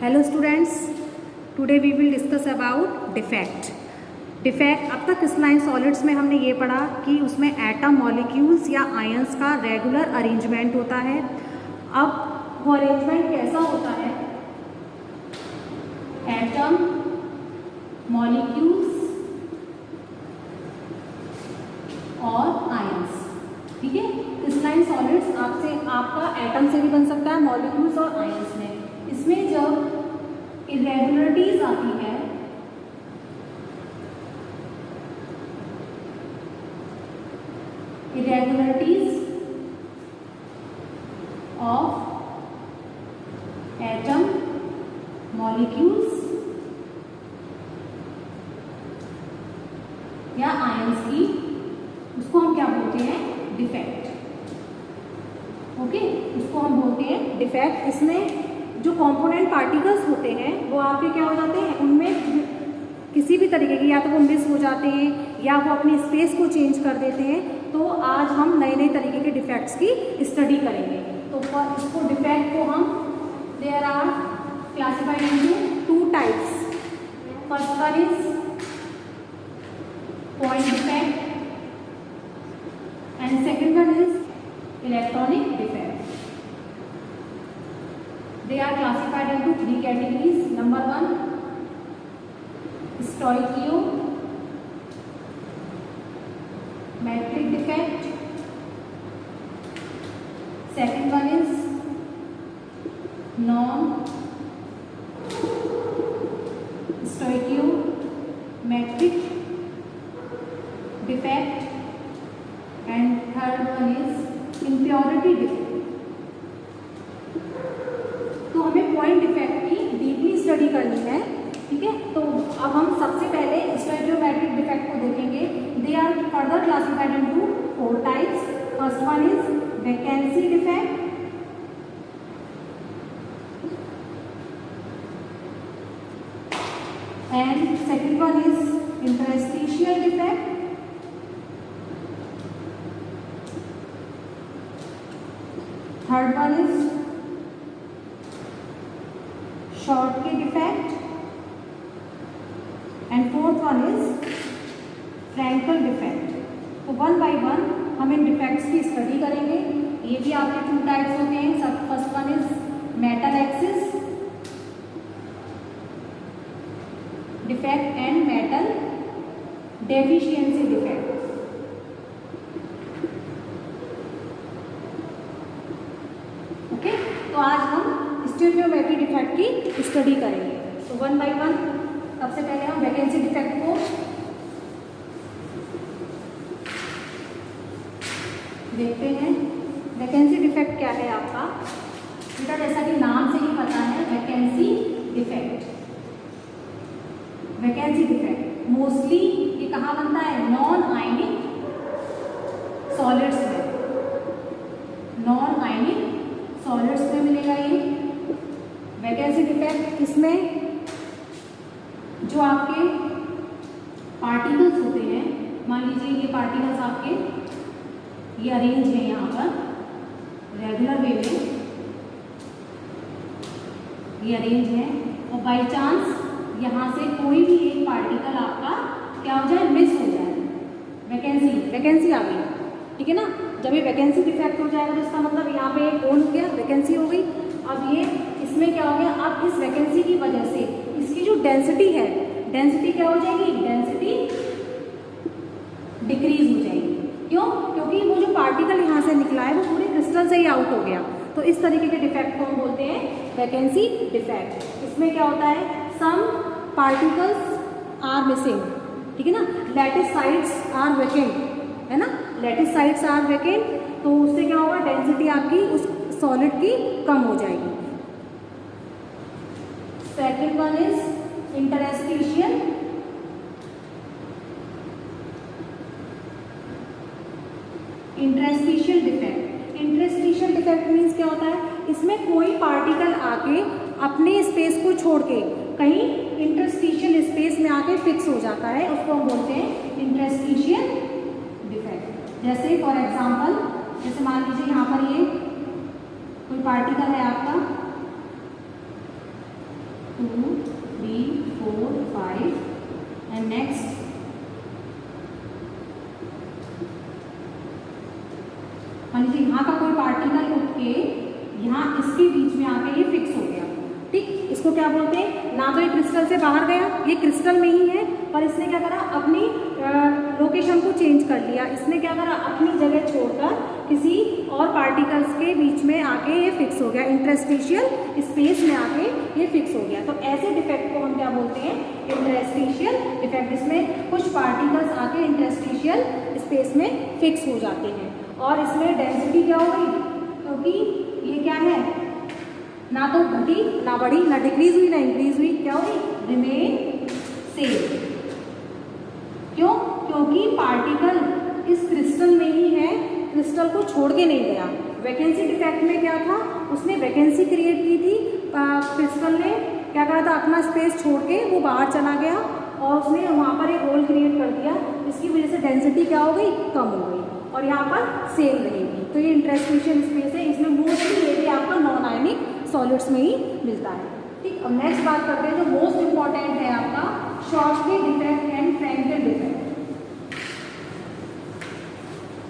Hello students, today we will discuss about defect. Defect अब तक crystalline solids में हमने ये पढ़ा कि उसमें एटम, मॉलिक्यूल्स या आयंस का रेगुलर अरेंजमेंट होता है। अब वो अरेंजमेंट कैसा होता है? एटम, मॉलिक्यूल्स और आयंस। ठीक है, क्रिस्टलाइन सॉलिड्स आपका एटम से भी बन सकता है, मॉलिक्यूल्स और आयंस में। इसमें जब इरेगुलरिटीज आती है, इरेगुलरिटीज ऑफ एटम, मॉलिक्यूल्स या आयंस की, उसको हम क्या बोलते हैं? डिफेक्ट। ओके, उसको हम बोलते हैं डिफेक्ट। इसमें जो कंपोनेंट पार्टिकल्स होते हैं वो आपके क्या हो जाते हैं, उनमें किसी भी तरीके की या तो वो मिस हो जाते हैं या वो अपनी स्पेस को चेंज कर देते हैं। तो आज हम नए नए तरीके के डिफेक्ट्स की स्टडी करेंगे। तो इसको डिफेक्ट को हम there are classified into two types. First one is point defect and second one is electronic defect. They are classified into three categories. Number one, stoichiometric defect. Second one is non-stoichiometric defect, and third one is impurity defect. तो हमें point defect की deeply study करनी है। ठीक है, तो अब हम सबसे पहले स्टोइचियोमेट्रिक डिफेक्ट को देखेंगे। They are further classified into four types. First one is vacancy defect, and second one is interstitial defect, third one is Schottky defect, and fourth one is Frankel defect। तो वन बाय वन हम इन defects की study करेंगे। ये भी आपके two types होते हैं। सब first one is metal axis defect and metal deficiency defect. Okay, तो आज हम स्टोइचियोमेट्रिक डिफेक्ट की स्टडी करेंगे। तो वन बाय वन सबसे पहले हम वैकेंसी डिफेक्ट को देखते हैं। वैकेंसी डिफेक्ट क्या है आपका? बेटा जैसा कि नाम से ही पता है, vacancy defect. Vacancy defect mostly ये कहाँ बनता है? नॉन आयनिक सॉलिड्स में। नॉन आयनिक सॉलिड्स में मिलेगा ये वैकेंसी डिफेक्ट। इसमें जो आपके पार्टिकल्स होते हैं, मान लीजिए ये पार्टिकल्स आपके ये अरेंज है यहाँ पर रेगुलर वे में, ये अरेंज है, और बाय चांस यहाँ से कोई भी एक पार्टिकल आपका क्या हो जाए? मिस हो जाए। वैकेंसी आ गई। ठीक है ना, जब ये वैकेंसी डिफेक्ट हो जाएगा तो इसका मतलब यहाँ पे कौन हो गया? वैकेंसी हो गई। अब ये इसमें क्या हो गया? अब इस वैकेंसी की वजह से इसकी जो डेंसिटी है, डेंसिटी क्या हो जाएगी? डेंसिटी डिक्रीज हो जाएगी। क्यों? क्योंकि वो जो पार्टिकल यहाँ से निकला है वो पूरे क्रिस्टल से ही आउट हो गया। तो इस तरीके के डिफेक्ट को हम बोलते हैं वैकेंसी डिफेक्ट। इसमें क्या होता है? Some particles are missing. ठीक है ना, लैटिस साइड्स आर वैकेंट, है ना, लैटिस साइड्स आर वैकेंट। तो उससे क्या होगा? डेंसिटी आपकी उस सॉलिड की कम हो जाएगी। Second one is interstitial defect. Interstitial defect means क्या होता है? इसमें कोई पार्टिकल आके अपने स्पेस को छोड़ के कहीं इंटरस्टिशियल स्पेस में आके फिक्स हो जाता है, उसको हम बोलते हैं इंटरस्टिशियल डिफेक्ट। जैसे फॉर एग्जांपल, जैसे मान लीजिए यहाँ पर ये कोई पार्टिकल है आपका, 2 3 4 5 एंड नेक्स्ट मान लीजिए यहाँ का कोई पार्टिकल उठ के यहाँ इसके बीच में आके ये फिक्स हो गया। ठीक, इसको क्या बोलते हैं, ना तो ये क्रिस्टल से बाहर गया, ये क्रिस्टल में ही है, पर इसने क्या करा, अपनी लोकेशन को चेंज कर लिया। इसने क्या करा, अपनी जगह छोड़कर किसी और पार्टिकल्स के बीच में आके ये फिक्स हो गया, इंटरस्टिशियल स्पेस में आके ये फिक्स हो गया। तो ऐसे डिफेक्ट को हम क्या बोलते हैं, इंटरस्टिशियल डिफेक्ट। इसमें कुछ पार्टिकल्स आके इंटरस्टिशियल स्पेस में फिक्स हो जाते हैं और इसमें डेंसिटी क्या होगी, क्योंकि ये क्या है, ना तो घटी ना बढ़ी ना डिक्रीज हुई ना इंक्रीज हुई, क्या हुई, रिमेन सेम। क्यों, क्योंकि पार्टिकल इस क्रिस्टल में ही है, क्रिस्टल को छोड़ के नहीं गया। वैकेंसी डिफेक्ट में क्या था, उसने वैकेंसी क्रिएट की थी, क्रिस्टल ने क्या करा था, अपना स्पेस छोड़ के वो बाहर चला गया और उसने वहाँ पर एक होल क्रिएट कर दिया, इसकी वजह से डेंसिटी क्या हो गई, कम हो गई और यहाँ पर सेम रहेगी। तो ये इंटरस्टिशियल स्पेस है, इसमें मोस्टली ये भी आपका नॉन आयनिक सॉलिड्स में ही मिलता है। ठीक, अब नेक्स्ट बात करते हैं जो मोस्ट इंपॉर्टेंट है आपका Schottky defect and Frenkel defect,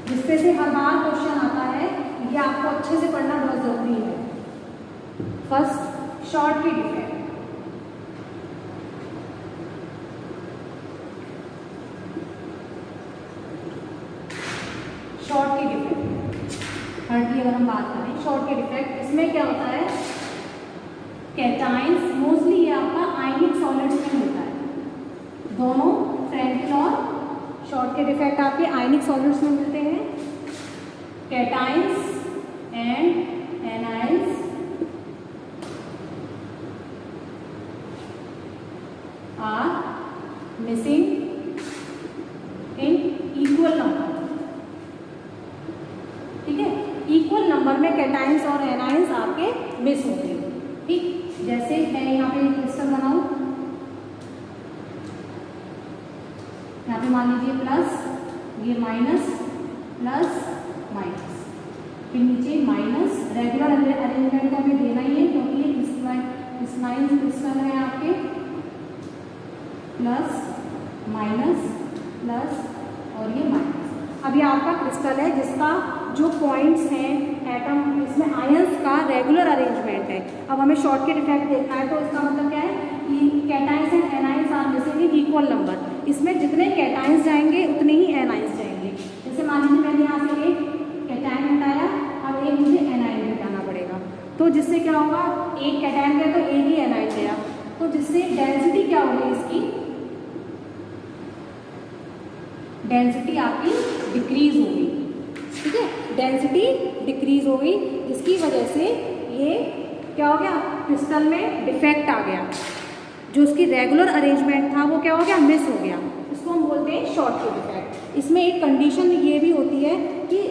जिसपे से हर बार क्वेश्चन आता है, ये आपको अच्छे से पढ़ना बहुत जरूरी है। First, shortly defect. Shortly defect, third की अगर हम बात करें, शॉर्टली डिफेक्ट, इसमें क्या होता है, कैटाइंस, मोस्टली ये आपका आयनिक सॉलिड्स में होता है। दोनों फ्रैंकल और शॉर्टली डिफेक्ट आपके आयनिक सॉलिड्स में मिलते हैं। Cations and anions are missing in equal number. ठीक है, इक्वल नंबर में कैटाइंस और एनाइंस आपके मिस होते हैं। ठीक, जैसे मैं यहाँ पे क्रिस्टल बनाऊं, यहाँ पे मान लीजिए प्लस, ये माइनस, प्लस माइनस, फिर नीचे माइनस। रेगुलर अरेंजमेंट को हमें देना ही है क्योंकि ये क्रिस्टलाइन क्रिस्टल है आपके, प्लस माइनस प्लस और ये माइनस। अब ये आपका क्रिस्टल है जिसका जो पॉइंट्स हैं एटम, इसमें आयंस का रेगुलर अरेंजमेंट है। अब हमें शॉर्ट के डिफेक्ट देखना है तो इसका मतलब क्या है कि cations and anions are missing in equal number. इसमें जितने कैटाइंस जाएंगे उतने ही एनाइंस जाएंगे। जैसे मान लीजिए मैंने यहाँ से एक कैटाइन हटाया, अब एक मुझे एनाइन हटाना पड़ेगा, तो जिससे क्या होगा, एक कैटाइन गया तो एक ही एनाइन गया, तो जिससे डेंसिटी क्या होगी, इसकी डेंसिटी आपकी डिक्रीज होगी। ठीक है, डेंसिटी डिक्रीज हो गई, जिसकी वजह से ये क्या हो गया, क्रिस्टल में डिफेक्ट आ गया, जो उसकी रेगुलर अरेंजमेंट था वो क्या हो गया, मिस हो गया। इसको हम बोलते हैं शॉर्टली डिफेक्ट। इसमें एक कंडीशन ये भी होती है कि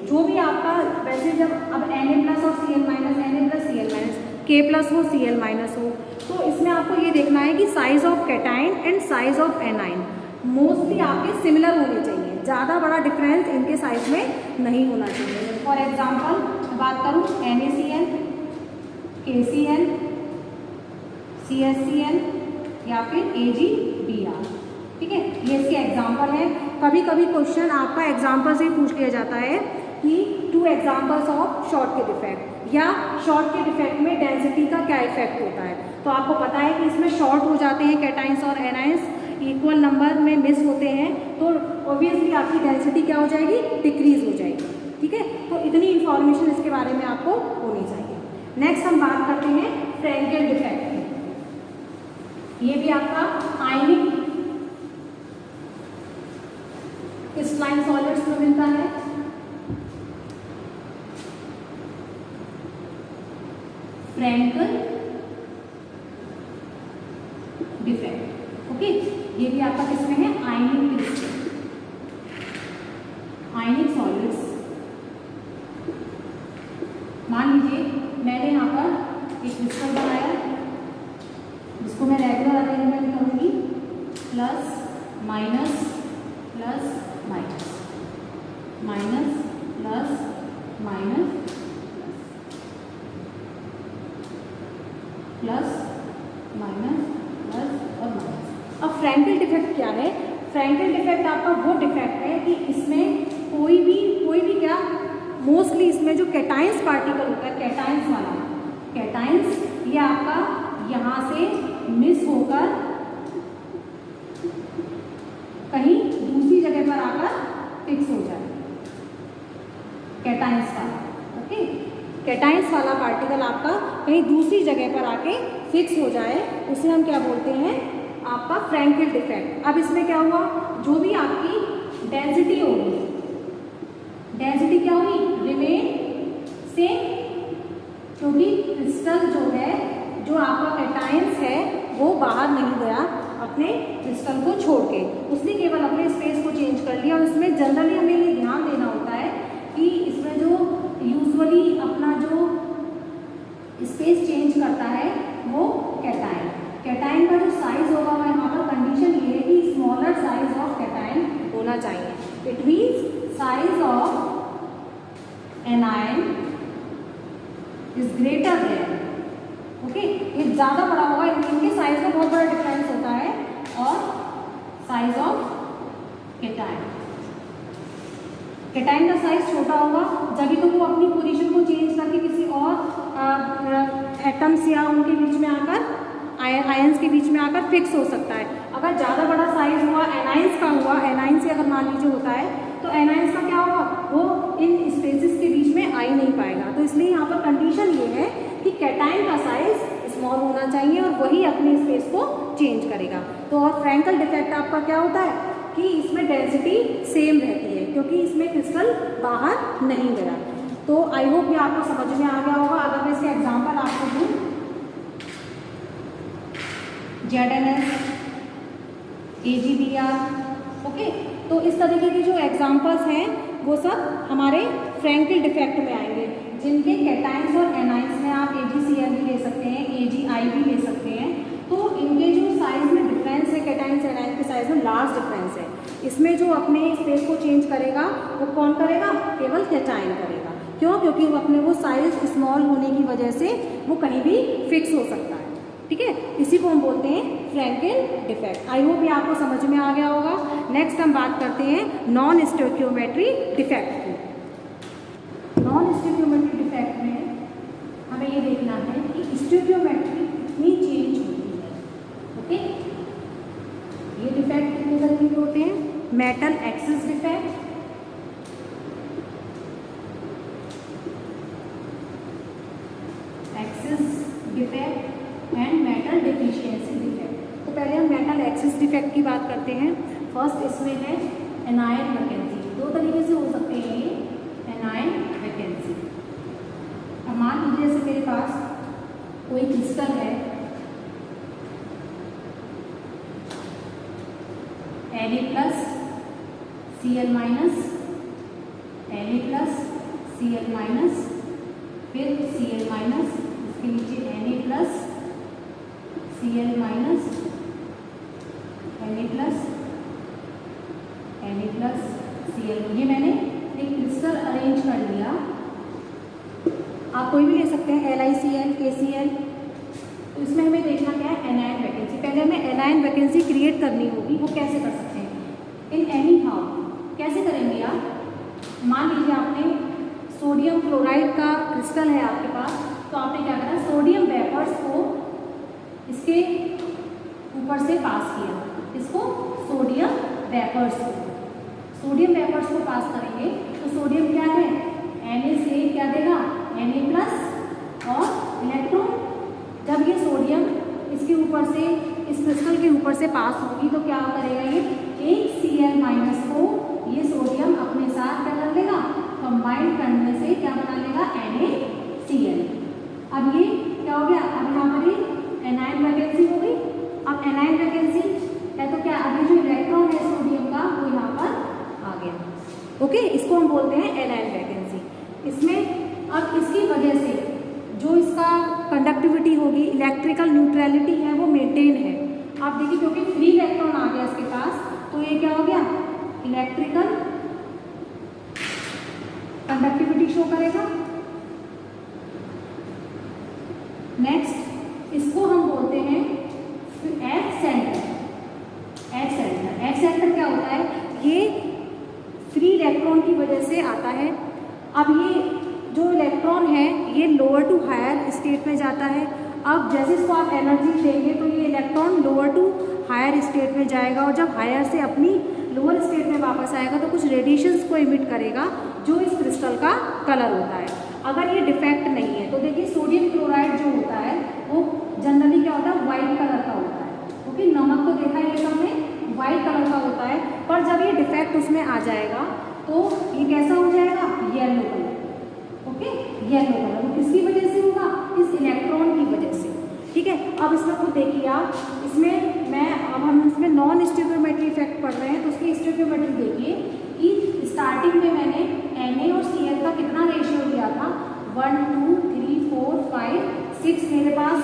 जो भी आपका, वैसे जब अब Na प्लस और Cl minus, Na plus Cl minus, K plus हो Cl माइनस हो, तो इसमें आपको ये देखना है कि size of cation and size of anion mostly आपके सिमिलर होने चाहिए, ज़्यादा बड़ा डिफरेंस इनके साइज में नहीं होना चाहिए। फॉर एग्जांपल बात करूँ NaCl, KCl, CHCl या फिर AgBr। ठीक है, ये इसके एग्जांपल है। कभी कभी क्वेश्चन आपका एग्जांपल से पूछ लिया जाता है कि 2 एग्जांपल्स ऑफ शॉर्ट के डिफेक्ट, या शॉर्ट के डिफेक्ट में डेंसिटी का क्या इफेक्ट होता है। तो आपको पता है कि इसमें शॉर्ट हो जाते हैं कैटाइंस और एनाइंस, इक्वल नंबर में मिस होते हैं, तो ऑब्वियसली आपकी डेंसिटी क्या हो जाएगी, डिक्रीज हो जाएगी। ठीक है, तो इतनी इंफॉर्मेशन इसके बारे में आपको होनी चाहिए। नेक्स्ट हम बात करते हैं फ्रैंकल डिफेक्ट की। ये भी आपका आयनिक क्रिस्टलाइन सॉलिड्स में मिलता है। फ्रैंकल डिफेक्ट, ओके, ये भी आपका किसमें है, आयनिक क्रिस्टल, आयनिक सॉलिड्स। मान लीजिए मैंने यहाँ पर एक क्रिस्टल बनाया, जिसको मैं रेगुलर अरेंजमेंट करूँगी, plus minus plus minus, minus plus minus plus minus, plus और माइनस। अब फ्रैंकल डिफेक्ट क्या है? फ्रैंकल डिफेक्ट आपका वो डिफेक्ट है कि इसमें कोई भी क्या, मोस्टली इसमें जो कैटाइंस पार्टिकल होता है, कैटाइंस वाला, कैटाइंस ये आपका यहाँ से मिस होकर कहीं दूसरी जगह पर आकर फिक्स हो जाए, कैटाइंस वाला। ओके, कैटाइंस वाला पार्टिकल आपका कहीं दूसरी जगह पर आके फिक्स हो जाए, उसे हम क्या बोलते हैं? आपका फ्रैंकल डिफेक्ट। अब इसमें क्या हुआ? जो भी आपकी डेंसिटी होगी, डेंसिटी क्या हुई? रिमेन सेम, क्योंकि क्रिस्टल जो है, जो आपका कैटाइंस है, वो बाहर नहीं गया अपने क्रिस्टल को छोड़ के, उसने केवल अपने स्पेस को चेंज कर लिया। और उसमें जनरली हमें ये ध्यान देना होता है कि इसमें जो यूजुअली अपना जो स्पेस चेंज करता है वो कैटाइन, कैटाइन का जो साइज होगा वह यहाँ पर कंडीशन ये है कि स्मॉलर साइज ऑफ कैटाइन होना चाहिए। It means size of anion is greater than, okay, ये ज़्यादा बड़ा होगा, इनके साइज में बहुत बड़ा डिफरेंस होता है, और साइज ऑफ कैटाइन, कैटाइन का साइज छोटा होगा, जब तो वो अपनी पोजीशन को चेंज करके किसी और एटम्स या उनके बीच में आकर, आयंस के बीच में आकर फिक्स हो सकता है। अगर ज़्यादा बड़ा साइज हुआ, एनाइंस का हुआ, एनाइंस से अगर मान लीजिए होता है, तो एनाइंस का क्या होगा? वो इन स्पेसिस के बीच में आ ही नहीं पाएगा। तो इसलिए यहाँ पर कंडीशन ये है कि कैटाइन का साइज स्मॉल होना चाहिए और वही अपने स्पेस को चेंज करेगा। तो और फ्रैंकल डिफेक्ट आपका क्या होता है कि इसमें डेंसिटी सेम रहती है, क्योंकि इसमें क्रिस्टल बाहर नहीं गया। तो आई होप ये आपको समझ में आ गया होगा। अगर मैं इसके एग्जाम्पल आपको दूँ, ZnS, AgBr, ओके, तो इस तरीके की जो एग्जाम्पल्स हैं वो सब हमारे फ्रैंकल डिफेक्ट में आएंगे, जिनके कैटाइंस और एनाइंस में आप AgCl भी ले सकते हैं, AgI भी ले सकते हैं। तो इनके जो साइज में डिफरेंस है, कैटाइंस एनाइंस के साइज में लार्ज डिफरेंस है। इसमें जो अपने स्पेस को चेंज करेगा वो कौन करेगा? केवल कैटाइन करेगा। क्यों? क्योंकि वो अपने वो साइज स्मॉल होने की वजह से वो कहीं भी फिक्स हो सकता है। ठीक है, इसी को हम बोलते हैं फ्रैंकल डिफेक्ट। आई होप ये आपको समझ में आ गया होगा। नेक्स्ट हम बात करते हैं नॉन स्टोइकियोमेट्री डिफेक्ट की। नॉन स्टोइकियोमेट्री डिफेक्ट में हमें ये देखना है कि स्टोइकियोमेट्री कितनी चेंज होती है। ओके, ये डिफेक्ट कितने तरीके के होते हैं? Metal axis defect, axis defect and metal deficiency defect. तो पहले हम मेटल एक्सिस डिफेक्ट की बात करते हैं। फर्स्ट इसमें है एनायन वैकेंसी। दो तरीके से हो सकते हैं ये एनायन वैकेंसी। अब मान लीजिए जैसे मेरे पास कोई क्रिस्टल है Na+, Cl-, Na+, Cl-, फिर Cl-, इसके नीचे Na+, Cl-, Na+, Cl। ये मैंने एक क्रिस्टल अरेंज कर लिया। आप कोई भी ले सकते हैं, LiCl, KCl। तो इसमें हमें देखना क्या है? Anion vacancy. पहले हमें एनायन वैकेंसी क्रिएट करनी होगी। वो कैसे कर सकते हैं? In any how. कैसे करेंगे आप? मान लीजिए आपने सोडियम क्लोराइड का क्रिस्टल है आपके पास, तो आपने क्या करना? सोडियम वेपर्स को इसके ऊपर से पास किया। इसको सोडियम वेपर्स को पास करेंगे तो सोडियम क्या है? Na से क्या देगा? Na+ और इलेक्ट्रॉन। जब ये सोडियम इसके ऊपर से, इस क्रिस्टल के ऊपर से पास होगी तो क्या करेगा? ये एक Cl- को ये सोडियम अपने साथ क्या कर लेगा? कंबाइन करने से क्या बना लेगा? NaCl। अब ये क्या हो गया? अब यहाँ पर ये एनायन वैकेंसी हो गई। अब एनायन वैकेंसी है तो क्या? अभी जो इलेक्ट्रॉन है सोडियम का वो यहाँ पर आ गया। ओके, इसको हम बोलते हैं एनायन वैकेंसी। इसमें अब इसकी वजह से जो इसका कंडक्टिविटी होगी, इलेक्ट्रिकल न्यूट्रलिटी है वो मेंटेन है। आप देखिए क्योंकि फ्री इलेक्ट्रॉन आ गया इसके पास, तो ये क्या हो गया? इलेक्ट्रिकल कंडक्टिविटी शो करेगा। नेक्स्ट इसको हम बोलते हैं F centre, F centre, F centre क्या होता है, ये फ्री इलेक्ट्रॉन की वजह से आता है। अब ये जो इलेक्ट्रॉन है ये लोअर टू हायर स्टेट में जाता है। अब जैसे इसको आप एनर्जी देंगे तो ये electron lower to higher state में जाएगा और जब हायर से अपनी लोअर स्टेट में वापस आएगा तो कुछ रेडिएशंस को इमिट करेगा जो इस क्रिस्टल का कलर होता है। अगर ये डिफेक्ट नहीं है तो देखिए सोडियम क्लोराइड जो होता है वो जनरली क्या होता है, वाइट कलर का होता है, क्योंकि नमक तो देखा ही है हमने, वाइट कलर का होता है। पर जब ये डिफेक्ट उसमें आ जाएगा तो ये कैसा हो जाएगा, yellow colour, okay, yellow colour. वो किसकी वजह से होगा, इस इलेक्ट्रॉन की वजह से, ठीक है। अब इसमें खुद देखिए आप, इसमें अब हम इसमें नॉन स्टिकियोमेट्री इफेक्ट पढ़ रहे हैं तो उसकी स्टिकियोमेट्री देखिए कि स्टार्टिंग में मैंने Na और Cl का कितना रेशियो दिया था, 1 2 3 4 5 6 मेरे पास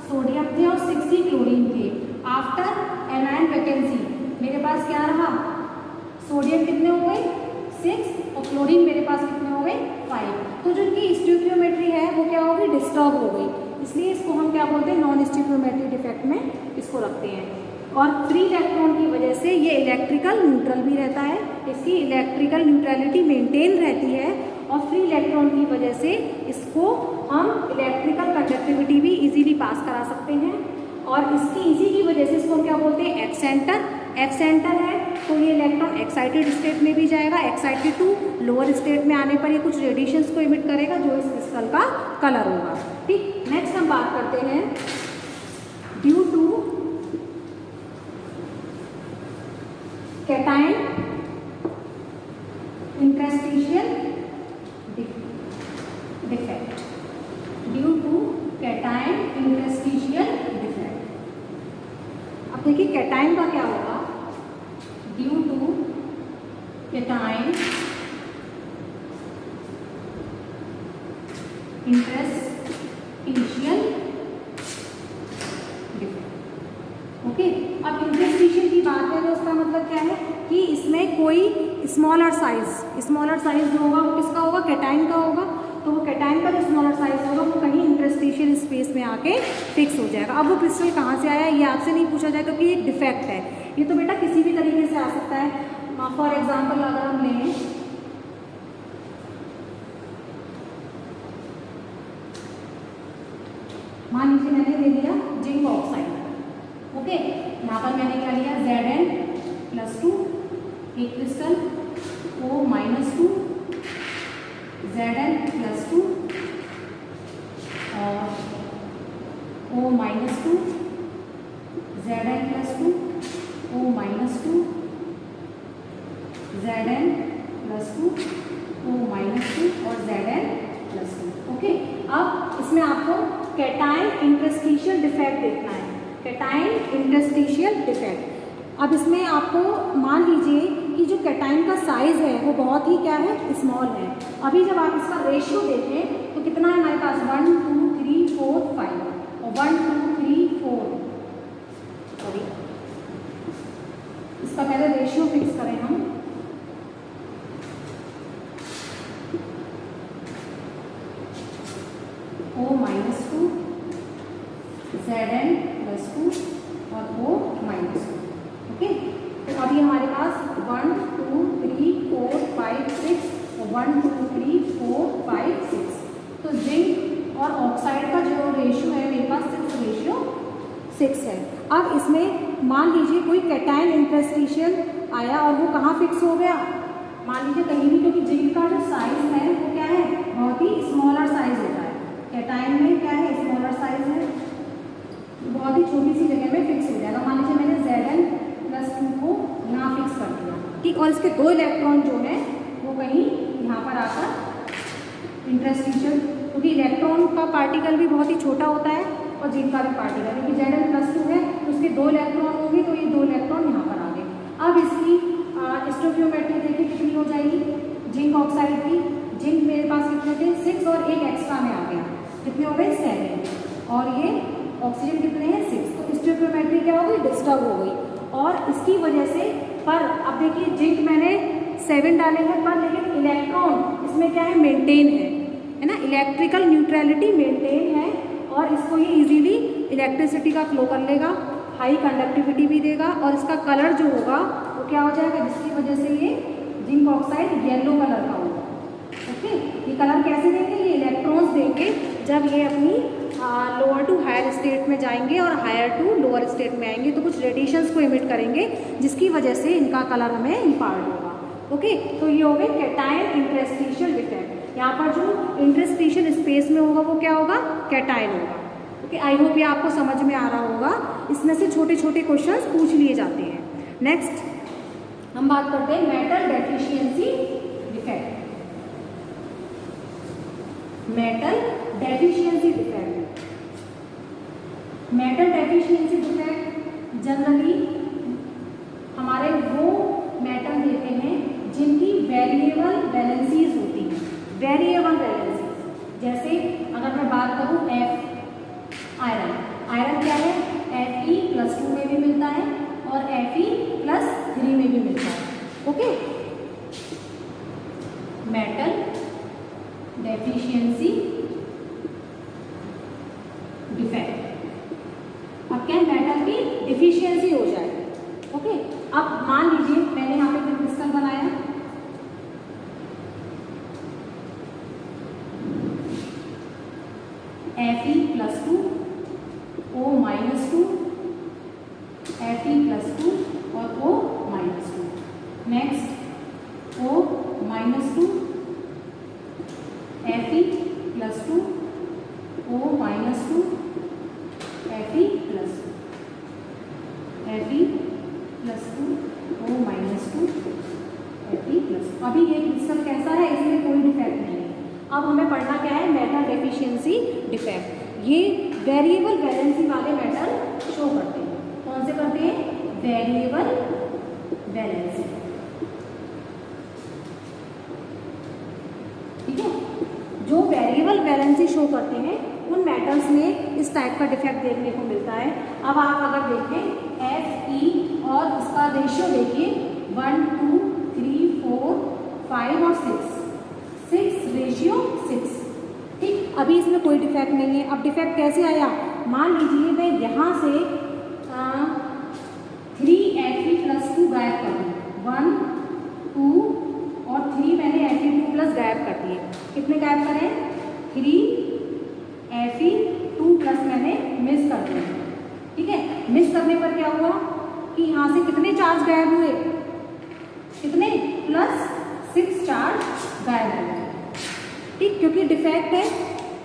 सोडियम थे और 6 ही क्लोरीन थे। आफ्टर एनायन वैकेंसी मेरे पास क्या रहा, सोडियम कितने हो गए 6 और क्लोरीन मेरे पास कितने हो गए 5। तो जो इनकी स्टिकियोमेट्री है वो क्या हो गई, डिस्टर्ब हो गई, इसलिए इसको हम क्या बोलते हैं, नॉन स्टिकियोमेट्री डिफेक्ट में इसको रखते हैं। और फ्री इलेक्ट्रॉन की वजह से ये इलेक्ट्रिकल न्यूट्रल भी रहता है, इसकी इलेक्ट्रिकल न्यूट्रलिटी मेंटेन रहती है और फ्री इलेक्ट्रॉन की वजह से इसको हम इलेक्ट्रिकल कंडक्टिविटी भी इजीली पास करा सकते हैं। और इसकी इसी की वजह से इसको हम क्या बोलते हैं, एफ सेंटर। एफ सेंटर है तो ये इलेक्ट्रॉन एक्साइटेड स्टेट में भी जाएगा, एक्साइटेड टू लोअर स्टेट में आने पर ये कुछ रेडिएशंस को इमिट करेगा जो इस क्रिस्टल का कलर होगा, ठीक। नेक्स्ट हम बात करते हैं due to cation interstitial defect, due to cation interstitial defect. अब देखिए कैटायन का क्या होगा, due to cation interstitial defect, okay. अब इंटरस्टिशियल की बात है तो उसका मतलब क्या है कि इसमें कोई स्मॉलर साइज जो होगा वो किसका होगा, कैटायन का होगा। तो वो कैटायन का जो स्मॉलर साइज होगा वो कहीं इंटरस्टिशियल स्पेस में आके फिक्स हो जाएगा। अब वो क्रिस्टल कहाँ से आया ये आपसे नहीं पूछा जाएगा क्योंकि ये डिफेक्ट है, ये तो बेटा किसी भी तरीके से आ सकता है। फॉर एग्जाम्पल अगर हम लें, मान लीजिए मैंने ले लिया जिंक ऑक्साइड, ओके। यहाँ पर मैंने क्या लिया, Zn+2 एक क्रिस्टल, O-2 Zn+2 और O-2 Zn+2 O-2 Zn+2 O-2 और Zn+2, ओके। अब इसमें आपको कैटायन इंटरस्टिशियल डिफेक्ट देखना है, कैटायन इंटरस्टिशियल डिफेक्ट। अब इसमें आपको मान लीजिए कि जो कैटायन का साइज है वो बहुत ही क्या है, स्मॉल है। अभी जब आप इसका रेशियो देखें तो कितना है हमारे पास, 1 2 3 4 5 और 1 2 3 4, सॉरी इसका पहले रेशियो फिक्स करें हम, O-2 Zn+2 और O-2, ओके। तो अभी हमारे पास 1 2 3 4 5 6 और 1 2 3 4 5 6। तो जिंक और ऑक्साइड का जो रेशियो है मेरे पास 6:6 है। अब इसमें मान लीजिए कोई कैटायन इंटरस्टिशियल आया और वो कहाँ फिक्स हो गया, मान लीजिए कहीं भी, क्योंकि जिंक का जो साइज है वो क्या है, बहुत ही स्मॉलर साइज होता है। कैटायन में क्या है, स्मॉलर साइज है, बहुत ही छोटी सी जगह में फिक्स हो जाएगा। मान लीजिए मैंने Zn+2 को यहाँ फिक्स कर दिया, ठीक। और इसके 2 इलेक्ट्रॉन जो है वो कहीं यहाँ पर आकर इंटरस्टिशियल, क्योंकि इलेक्ट्रॉन का पार्टिकल भी बहुत ही छोटा होता है और जिंक का भी पार्टिकल, क्योंकि Zn+2 है तो उसके 2 इलेक्ट्रॉन होंगे तो ये 2 इलेक्ट्रॉन यहाँ पर आ गए। अब इसकी स्टोकियोमेट्री देखिए कितनी हो जाएगी, जिंक ऑक्साइड की, जिंक मेरे पास कितने थे 6 और एक एक्स्ट्रा में आ गया, कितने हो गए 7, और ये ऑक्सीजन कितने हैं 6। तो स्टोकियोमेट्री क्या हो गई, डिस्टर्ब हो गई। और इसकी वजह से, पर अब देखिए जिंक मैंने 7 डाले हैं पर लेकिन इलेक्ट्रॉन इसमें क्या है, मेंटेन है ना, इलेक्ट्रिकल न्यूट्रलिटी मेंटेन है और इसको ये इजीली इलेक्ट्रिसिटी का फ्लो कर लेगा। हाई कंडक्टिविटी भी देगा और इसका कलर जो होगा वो क्या हो जाएगा, जिसकी वजह से ये जिंक ऑक्साइड येलो कलर का होगा। ओके, ये कलर कैसे देंगे, ये इलेक्ट्रॉन्स देंगे जब ये अपनी लोअर टू हायर स्टेट में जाएंगे और हायर टू लोअर स्टेट में आएंगे तो कुछ रेडिएशंस को इमिट करेंगे जिसकी वजह से इनका कलर हमें इम्पार्ट होगा। ओके, तो ये हो गए कैटायन इंटरस्टिशियल डिफेक्ट। यहाँ पर जो इंटरस्टिशियल स्पेस में होगा वो क्या होगा, कैटायन होगा। ओके, आई होप ये आपको समझ में आ रहा होगा। इसमें से छोटे छोटे क्वेश्चंस पूछ लिए जाते हैं। नेक्स्ट हम बात करते हैं metal deficiency defect. Metal deficiency defect, metal deficiency defect generally हमारे वो मेटल देते हैं जिनकी वेरिएबल वैलेंसीज होती हैं। वेरिएबल वैलेंसीज जैसे अगर मैं बात करूं एफ आयरन, आयरन क्या है, Fe+2 में भी मिलता है और Fe+3 में भी मिलता है। ओके, मेटल डेफिशिएंसी डिफेक्ट, अब क्या मेटल की डिफिशियंसी हो जाए। ओके, अब मान लीजिए मैंने यहाँ पे क्रिस्टल बनाया, Fe+2 O-2 Fe+2 और O-2, next O-2 Fe+2 O-2 Fe+2 Fe+2 O-2 Fe+2। अभी ये क्रिस्टल कैसा है, इसमें कोई डिफेक्ट नहीं है। अब हमें पढ़ना क्या है, मेटल डेफिशिएंसी डिफेक्ट। ये वेरिएबल वैलेंसी वाले मेटल शो करते हैं। कौन से करते हैं, वेरिएबल वैलेंसी। ठीक है, जो वेरिएबल वैलेंसी शो करते हैं उन मेटल्स में इस टाइप का डिफेक्ट देखने को मिलता है। अब आप अगर देखें Fe और इसका रेशियो देखिए 1 2 3 4 5 और 6:6। ठीक, अभी इसमें कोई डिफेक्ट नहीं है। अब डिफेक्ट कैसे आया, मान लीजिए मैं यहाँ से 3Fe+2 गायब कर दूँ, 1 2 और 3 मैंने Fe2+ गायब कर दिए। कितने गायब करें, 3Fe2+ मैंने मिस कर दिया। ठीक है, मिस करने पर क्या हुआ कि यहाँ से कितने चार्ज गायब हुए, कितने +6 चार्ज गायब हुए। ठीक, क्योंकि डिफेक्ट है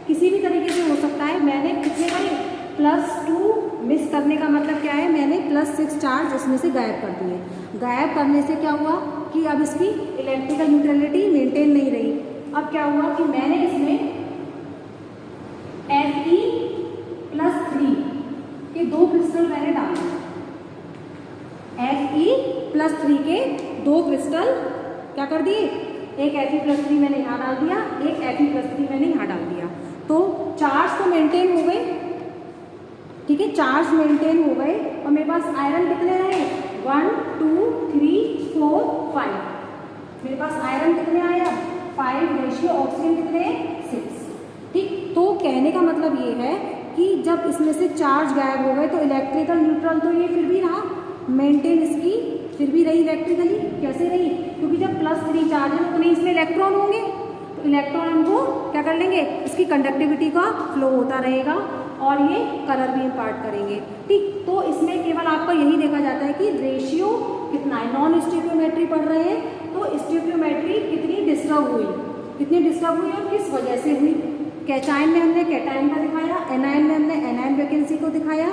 किसी भी तरीके से हो सकता है। मैंने कितने करे, +2 मिस करने का मतलब क्या है, मैंने +6 चार्ज इसमें से गायब कर दिए। गायब करने से क्या हुआ कि अब इसकी इलेक्ट्रिकल न्यूट्रलिटी मेंटेन नहीं रही। अब क्या हुआ कि मैंने इसमें Fe+3 के 2 क्रिस्टल मैंने डाल दिए। Fe+3 के 2 क्रिस्टल क्या कर दिए, एक Fe+3 मैंने यहाँ डाल दिया, एक Fe+3 मैंने यहाँ डाल दिया। तो चार्ज तो मेंटेन हो गए। ठीक है, चार्ज मेंटेन हो गए और मेरे पास आयरन कितने रहे, 1 2 3 4 5। मेरे पास आयरन कितने आया, 5 रेशियो ऑक्सीजन कितने, 6। ठीक, तो कहने का मतलब ये है कि जब इसमें से चार्ज गायब हो गए तो इलेक्ट्रिकल न्यूट्रल तो ये फिर भी रहा, मेंटेन इसकी फिर भी रही इलेक्ट्रिकली। कैसे रही, क्योंकि जब +3 चार्ज है उतने इसमें इलेक्ट्रॉन होंगे तो इलेक्ट्रॉन हमको क्या कर लेंगे, इसकी कंडक्टिविटी का फ्लो होता रहेगा और ये कलर भी इम्पार्ट करेंगे। ठीक, तो इसमें केवल आपका यही देखा जाता है कि रेशियो कितना है। नॉन स्टीरियोमेट्री पढ़ रहे हैं तो स्टीरियोमेट्री कितनी डिस्टर्ब हुई, और किस वजह से हुई। कैटायन में हमने कैटायन का दिखाया, एनायन में हमने एनायन वैकेंसी को दिखाया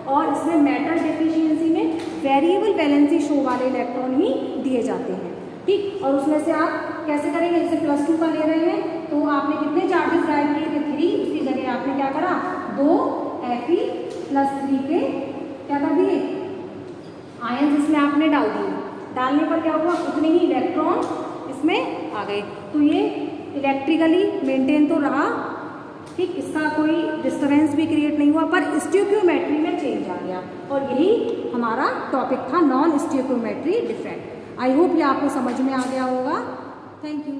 और इसमें मेटल डेफिशिएंसी में वेरिएबल वैलेंसी शो वाले इलेक्ट्रॉन ही दिए जाते हैं। ठीक, और उसमें से आप कैसे करेंगे, जैसे +2 का ले रहे हैं तो आपने कितने चार्जेस गायब किए थे, 3, उसकी जगह आपने क्या करा, 2 Fe+3 के क्या कर दिए, आयंस इसमें आपने डाल दिए। डालने पर क्या हुआ, उतने ही इलेक्ट्रॉन इसमें आ गए। तो ये इलेक्ट्रिकली मेंटेन तो रहा। ठीक, इसका कोई डिस्टर्बेंस भी क्रिएट नहीं हुआ, पर स्टीरियोमेट्री में चेंज आ गया और यही हमारा टॉपिक था, नॉन स्टीरियोमेट्री डिफेक्ट। आई होप ये आपको समझ में आ गया होगा। Thank you.